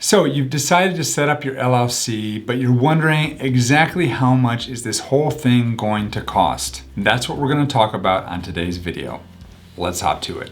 So you've decided to set up your LLC, but you're wondering exactly how much is this whole thing going to cost? And that's what we're going to talk about on today's video. Let's hop to it.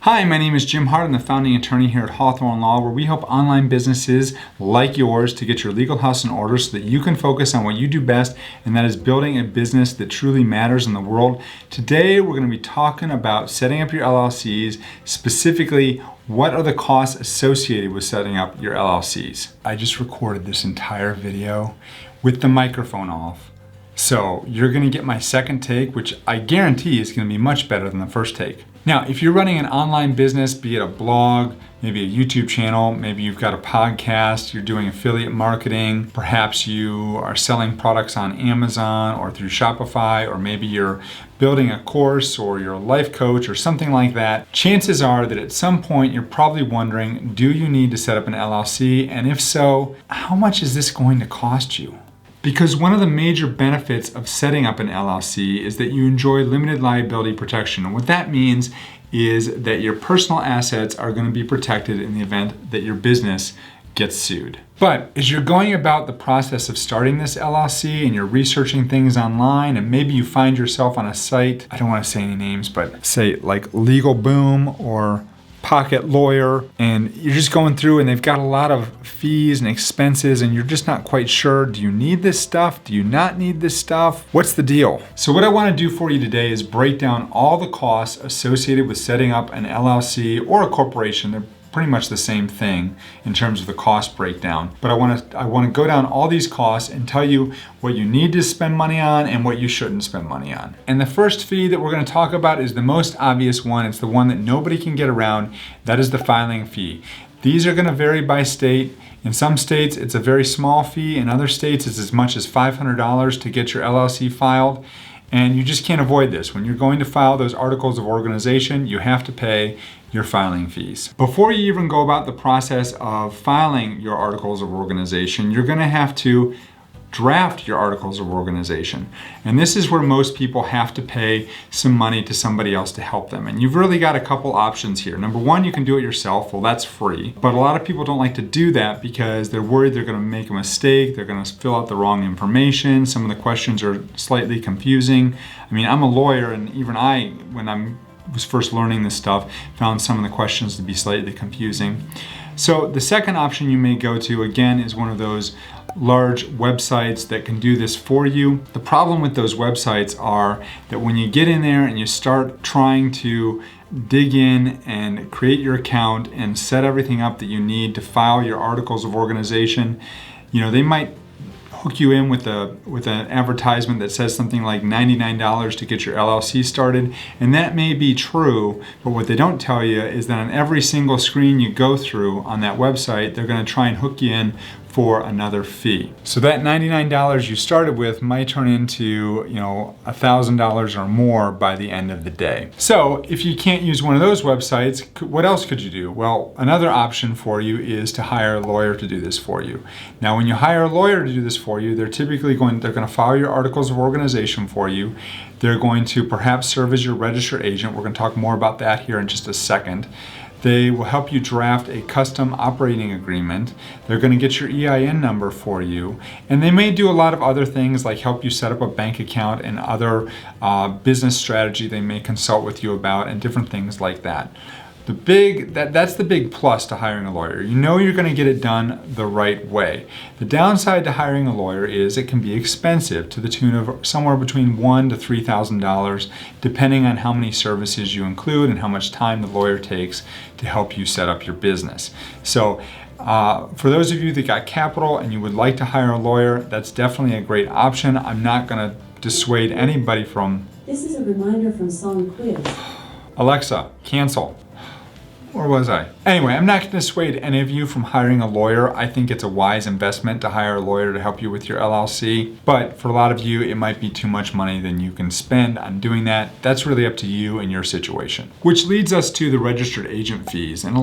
Hi, my name is Jim Hart. I'm the founding attorney here at Hawthorn Law, where we help online businesses like yours to get your legal house in order so that you can focus on what you do best, and that is building a business that truly matters in the world. Today, we're going to be talking about setting up your LLCs, specifically what are the costs associated with setting up your LLCs. I just recorded this entire video with the microphone off. So you're going to get my second take, which I guarantee is going to be much better than the first take. Now, if you're running an online business, be it a blog, maybe a YouTube channel, maybe you've got a podcast, you're doing affiliate marketing, perhaps you are selling products on Amazon or through Shopify, or maybe you're building a course or you're a life coach or something like that, chances are that at some point you're probably wondering, do you need to set up an LLC? And if so, how much is this going to cost you? Because one of the major benefits of setting up an LLC is that you enjoy limited liability protection. And what that means is that your personal assets are going to be protected in the event that your business gets sued. But as you're going about the process of starting this LLC and you're researching things online, and maybe you find yourself on a site, I don't want to say any names, but say like Legal Boom or Pocket Lawyer, and you're just going through and they've got a lot of fees and expenses and you're just not quite sure, do you need this stuff? Do you not need this stuff? What's the deal? So what I want to do for you today is break down all the costs associated with setting up an LLC or a corporation. They're pretty much the same thing in terms of the cost breakdown. But I want to go down all these costs and tell you what you need to spend money on and what you shouldn't spend money on. And the first fee that we're going to talk about is the most obvious one. It's the one that nobody can get around. That is the filing fee. These are going to vary by state. In some states, it's a very small fee. In other states, it's as much as $500 to get your LLC filed. And you just can't avoid this. When you're going to file those articles of organization, you have to pay your filing fees. Before you even go about the process of filing your articles of organization, you're going to have to draft your articles of organization. And this is where most people have to pay some money to somebody else to help them. And you've really got a couple options here. Number one, you can do it yourself. Well, that's free. But a lot of people don't like to do that because they're worried they're going to make a mistake. They're going to fill out the wrong information. Some of the questions are slightly confusing. I mean, I'm a lawyer, and even I, when I was first learning this stuff, found some of the questions to be slightly confusing. So the second option you may go to, again, is one of those large websites that can do this for you. The problem with those websites are that when you get in there and you start trying to dig in and create your account and set everything up that you need to file your articles of organization, you know, they might hook you in with an advertisement that says something like $99 to get your LLC started, and that may be true, but what they don't tell you is that on every single screen you go through on that website, they're going to try and hook you in for another fee. So that $99 you started with might turn into, $1,000 or more by the end of the day. So if you can't use one of those websites, what else could you do? Well, another option for you is to hire a lawyer to do this for you. Now, when you hire a lawyer to do this for you, they're going to file your articles of organization for you. They're going to perhaps serve as your registered agent. We're going to talk more about that here in just a second. They will help you draft a custom operating agreement. They're going to get your EIN number for you. And they may do a lot of other things like help you set up a bank account and other business strategy they may consult with you about and different things like that. That's the big plus to hiring a lawyer. You know you're going to get it done the right way. The downside to hiring a lawyer is it can be expensive to the tune of somewhere between $1,000 to $3,000, depending on how many services you include and how much time the lawyer takes to help you set up your business. So for those of you that got capital and you would like to hire a lawyer, that's definitely a great option. I'm not going to dissuade anybody from... This is a reminder from Song Quiz. Alexa, cancel. Or was I? Anyway, I'm not going to dissuade any of you from hiring a lawyer. I think it's a wise investment to hire a lawyer to help you with your LLC. But for a lot of you, it might be too much money than you can spend on doing that. That's really up to you and your situation. Which leads us to the registered agent fees. And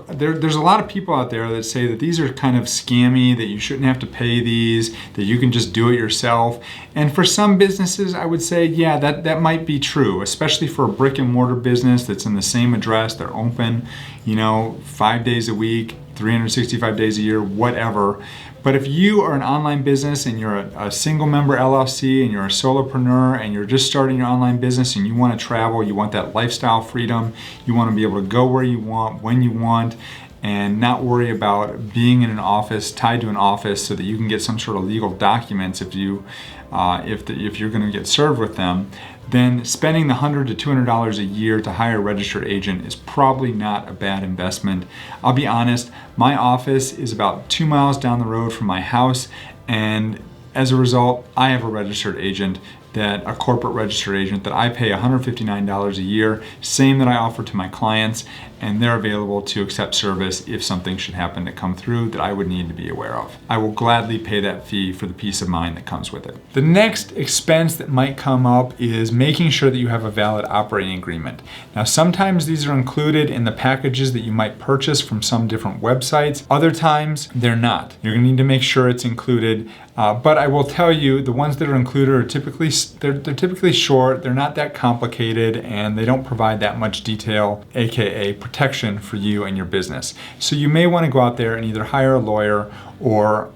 there's a lot of people out there that say that these are kind of scammy, that you shouldn't have to pay these, that you can just do it yourself. And for some businesses, I would say, yeah, that might be true, especially for a brick and mortar business that's in the same address, they're open, 5 days a week, 365 days a year, whatever. But if you are an online business and you're a single member LLC and you're a solopreneur and you're just starting your online business and you want to travel, you want that lifestyle freedom, you want to be able to go where you want, when you want, and not worry about being in an office, tied to an office, so that you can get some sort of legal documents if you're going to get served with them, then spending the $100 to $200 a year to hire a registered agent is probably not a bad investment. I'll be honest, my office is about 2 miles down the road from my house, and as a result, I have a registered agent, a corporate registered agent that I pay $159 a year, same that I offer to my clients, and they're available to accept service if something should happen to come through that I would need to be aware of. I will gladly pay that fee for the peace of mind that comes with it. The next expense that might come up is making sure that you have a valid operating agreement. Now, sometimes these are included in the packages that you might purchase from some different websites. Other times, they're not. You're gonna need to make sure it's included. But I will tell you, the ones that are included are typically short, they're not that complicated, and they don't provide that much detail, aka protection for you and your business. So you may want to go out there and either hire a lawyer or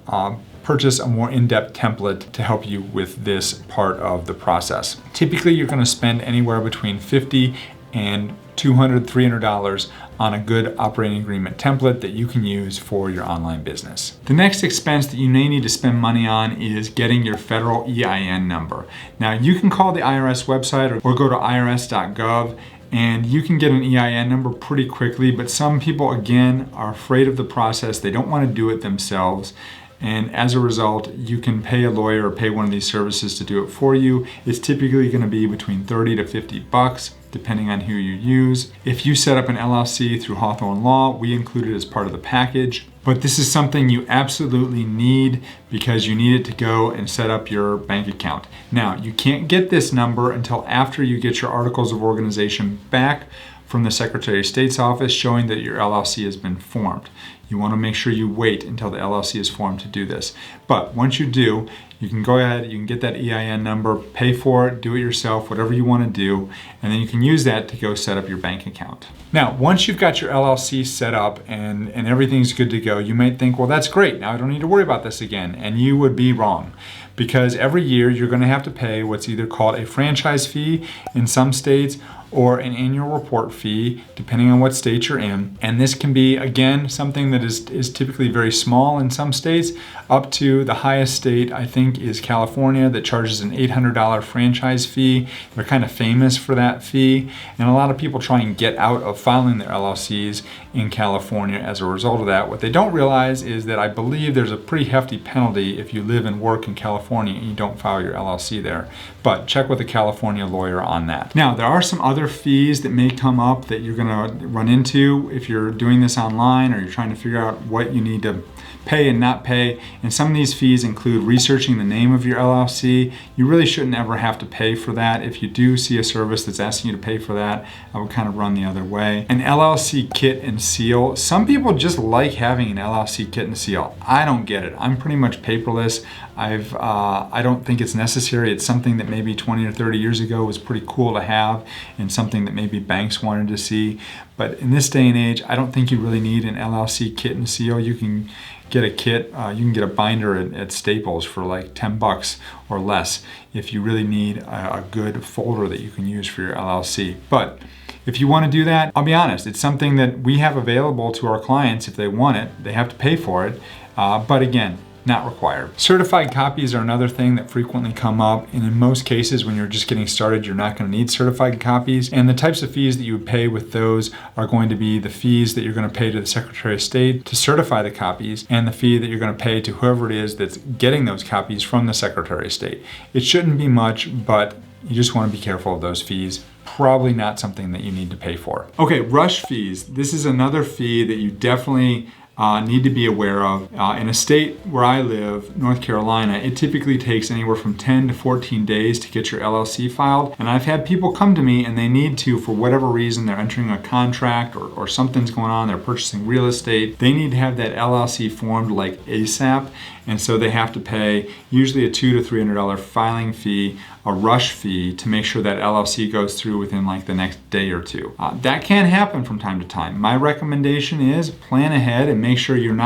purchase a more in-depth template to help you with this part of the process. Typically, you're going to spend anywhere between $50 and $200, $300 on a good operating agreement template that you can use for your online business. The next expense that you may need to spend money on is getting your federal EIN number. Now, you can call the IRS website or go to irs.gov and you can get an EIN number pretty quickly, but some people, again, are afraid of the process. They don't want to do it themselves. And as a result, you can pay a lawyer or pay one of these services to do it for you. It's typically going to be between $30 to $50, depending on who you use. If you set up an LLC through Hawthorn Law, we include it as part of the package. But this is something you absolutely need because you need it to go and set up your bank account. Now, you can't get this number until after you get your articles of organization back from the Secretary of State's office showing that your LLC has been formed. You want to make sure you wait until the LLC is formed to do this. But once you do, you can go ahead, you can get that EIN number, pay for it, do it yourself, whatever you want to do, and then you can use that to go set up your bank account. Now, once you've got your LLC set up and everything's good to go, you might think, well, that's great. Now I don't need to worry about this again. And you would be wrong, because every year you're going to have to pay what's either called a franchise fee in some states or an annual report fee, depending on what state you're in. And this can be, again, something that is typically very small in some states, up to the highest state, I think, is California, that charges an $800 franchise fee. They're kind of famous for that fee. And a lot of people try and get out of filing their LLCs in California as a result of that. What they don't realize is that I believe there's a pretty hefty penalty if you live and work in California and you don't file your LLC there. But check with a California lawyer on that. Now, there are some other fees that may come up that you're going to run into if you're doing this online or you're trying to figure out what you need to pay and not pay. And some of these fees include researching the name of your LLC. You really shouldn't ever have to pay for that. If you do see a service that's asking you to pay for that, I would kind of run the other way. An LLC kit and seal. Some people just like having an LLC kit and seal. I don't get it. I'm pretty much paperless. I don't think it's necessary. It's something that maybe 20 or 30 years ago was pretty cool to have and something that maybe banks wanted to see. But in this day and age, I don't think you really need an LLC kit and seal. You can get a kit, you can get a binder at Staples for like $10 or less if you really need a good folder that you can use for your LLC. But if you want to do that, I'll be honest, it's something that we have available to our clients if they want it. They have to pay for it, but again, not required. Certified copies are another thing that frequently come up, and in most cases when you're just getting started, you're not going to need certified copies. And the types of fees that you would pay with those are going to be the fees that you're going to pay to the Secretary of State to certify the copies, and the fee that you're going to pay to whoever it is that's getting those copies from the Secretary of State. It shouldn't be much, but you just want to be careful of those fees. probably not something that you need to pay for. Okay, rush fees. This is another fee that you definitely need to be aware of. In a state where I live, North Carolina, it typically takes anywhere from 10 to 14 days to get your LLC filed. And I've had people come to me and they need to, for whatever reason, they're entering a contract or something's going on, they're purchasing real estate. They need to have that LLC formed like ASAP. And so they have to pay usually a $200 to $300 filing fee, a rush fee, to make sure that LLC goes through within like the next day or two. That can happen from time to time. My recommendation is plan ahead and make sure you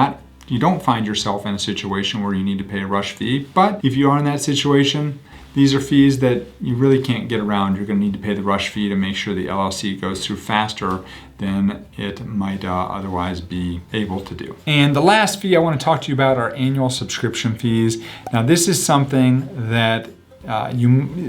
don't find yourself in a situation where you need to pay a rush fee. But if you are in that situation, these are fees that you really can't get around. You're going to need to pay the rush fee to make sure the LLC goes through faster than it might otherwise be able to do. And the last fee I want to talk to you about are annual subscription fees. Now, this is something that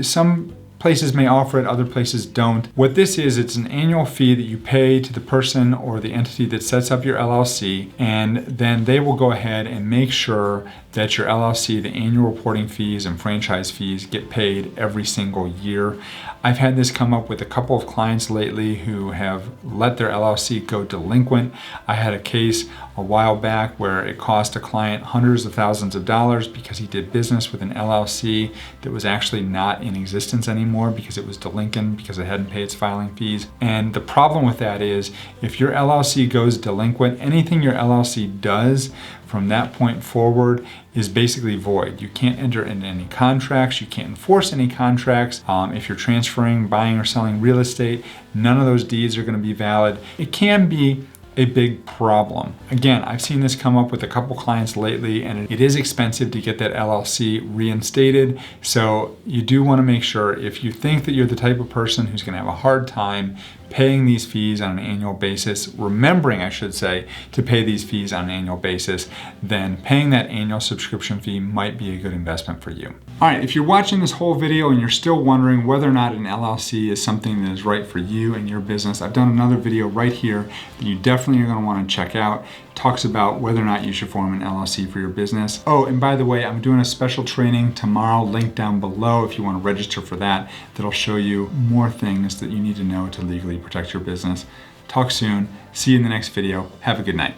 some places may offer it, other places don't. What this is, it's an annual fee that you pay to the person or the entity that sets up your LLC, and then they will go ahead and make sure that your LLC, the annual reporting fees and franchise fees, get paid every single year. I've had this come up with a couple of clients lately who have let their LLC go delinquent. I had a case a while back where it cost a client hundreds of thousands of dollars because he did business with an LLC that was actually not in existence anymore because it was delinquent because it hadn't paid its filing fees. And the problem with that is if your LLC goes delinquent, anything your LLC does from that point forward is basically void. You can't enter into any contracts, you can't enforce any contracts. If you're transferring, buying, or selling real estate, none of those deeds are going to be valid. It can be a big problem. Again, I've seen this come up with a couple clients lately, and it is expensive to get that LLC reinstated. So you do want to make sure, if you think that you're the type of person who's going to have a hard time paying these fees on an annual basis, remembering, I should say, to pay these fees on an annual basis, then paying that annual subscription fee might be a good investment for you. All right, if you're watching this whole video and you're still wondering whether or not an LLC is something that is right for you and your business, I've done another video right here that you definitely are going to want to check out. It talks about whether or not you should form an LLC for your business. Oh, and by the way, I'm doing a special training tomorrow, link down below if you want to register for that, that'll show you more things that you need to know to legally protect your business. Talk soon. See you in the next video. Have a good night.